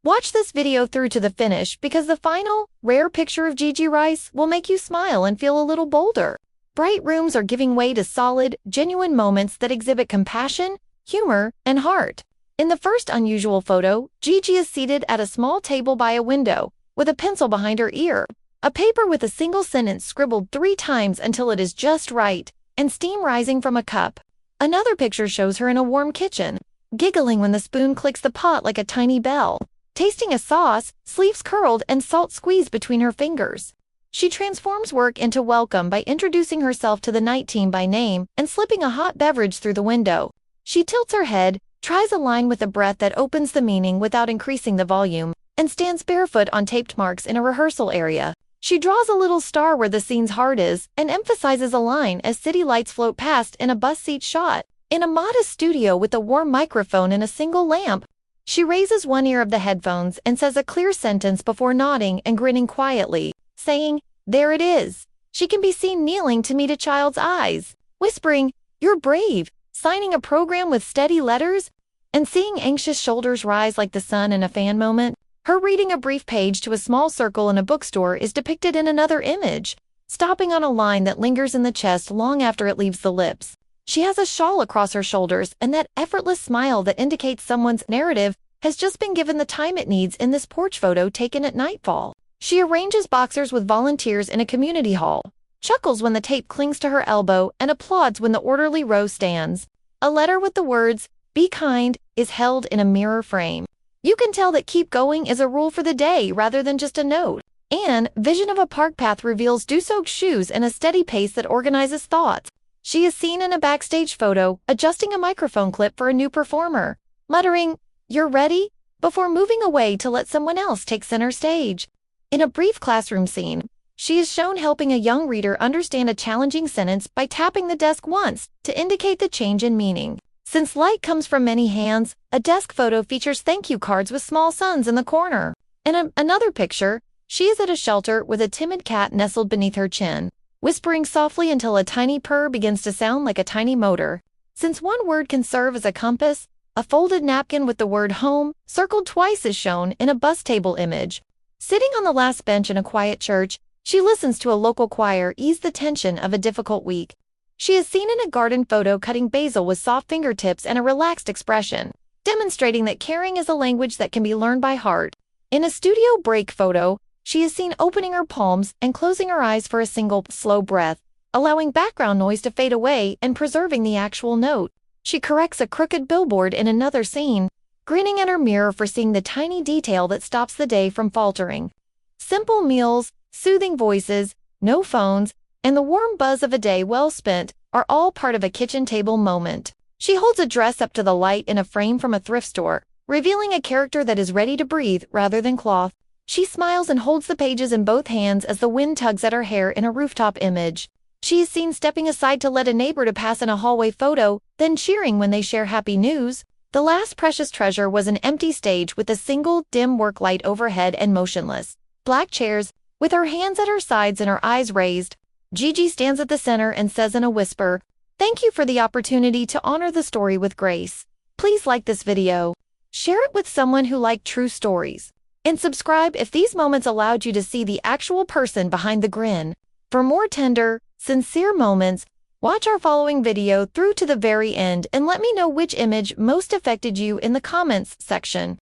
Watch this video through to the finish because the final, rare picture of Gigi Rice will make you smile and feel a little bolder. Bright rooms are giving way to solid, genuine moments that exhibit compassion, humor, and heart. In the first unusual photo, Gigi is seated at a small table by a window, with a pencil behind her ear, a paper with a single sentence scribbled 3 times until it is just right, and steam rising from a cup. Another picture shows her in a warm kitchen, giggling when the spoon clicks the pot like a tiny bell, tasting a sauce, sleeves curled and salt squeezed between her fingers. She transforms work into welcome by introducing herself to the night team by name and slipping a hot beverage through the window. She tilts her head, tries a line with a breath that opens the meaning without increasing the volume, and stands barefoot on taped marks in a rehearsal area. She draws a little star where the scene's heart is and emphasizes a line as city lights float past in a bus seat shot. In a modest studio with a warm microphone and a single lamp, she raises one ear of the headphones and says a clear sentence before nodding and grinning quietly, saying, "There it is." She can be seen kneeling to meet a child's eyes, whispering, "You're brave," signing a program with steady letters, and seeing anxious shoulders rise like the sun in a fan moment. Her reading a brief page to a small circle in a bookstore is depicted in another image, stopping on a line that lingers in the chest long after it leaves the lips. She has a shawl across her shoulders and that effortless smile that indicates someone's narrative has just been given the time it needs in this porch photo taken at nightfall. She arranges boxers with volunteers in a community hall, chuckles when the tape clings to her elbow, and applauds when the orderly row stands. A letter with the words, "Be kind," is held in a mirror frame. You can tell that keep going is a rule for the day rather than just a note. And vision of a park path reveals dew-soaked shoes and a steady pace that organizes thoughts. She is seen in a backstage photo, adjusting a microphone clip for a new performer, muttering, "You're ready?" before moving away to let someone else take center stage. In a brief classroom scene, she is shown helping a young reader understand a challenging sentence by tapping the desk once to indicate the change in meaning. Since light comes from many hands, a desk photo features thank you cards with small suns in the corner. In another picture, she is at a shelter with a timid cat nestled beneath her chin, whispering softly until a tiny purr begins to sound like a tiny motor. Since one word can serve as a compass, a folded napkin with the word home circled twice is shown in a bus table image. Sitting on the last bench in a quiet church, she listens to a local choir ease the tension of a difficult week. She is seen in a garden photo cutting basil with soft fingertips and a relaxed expression, demonstrating that caring is a language that can be learned by heart. In a studio break photo, she is seen opening her palms and closing her eyes for a single, slow breath, allowing background noise to fade away and preserving the actual note. She corrects a crooked billboard in another scene, grinning at her mirror for seeing the tiny detail that stops the day from faltering. Simple meals, soothing voices, no phones, and the warm buzz of a day well spent are all part of a kitchen table moment. She holds a dress up to the light in a frame from a thrift store, revealing a character that is ready to breathe rather than cloth. She smiles and holds the pages in both hands as the wind tugs at her hair in a rooftop image. She is seen stepping aside to let a neighbor to pass in a hallway photo, then cheering when they share happy news. The last precious treasure was an empty stage with a single, dim work light overhead and motionless black chairs, with her hands at her sides and her eyes raised. Gigi stands at the center and says in a whisper, "Thank you for the opportunity to honor the story with grace. Please like this video, share it with someone who liked true stories, and subscribe if these moments allowed you to see the actual person behind the grin. For more tender, sincere moments, watch our following video through to the very end and let me know which image most affected you in the comments section."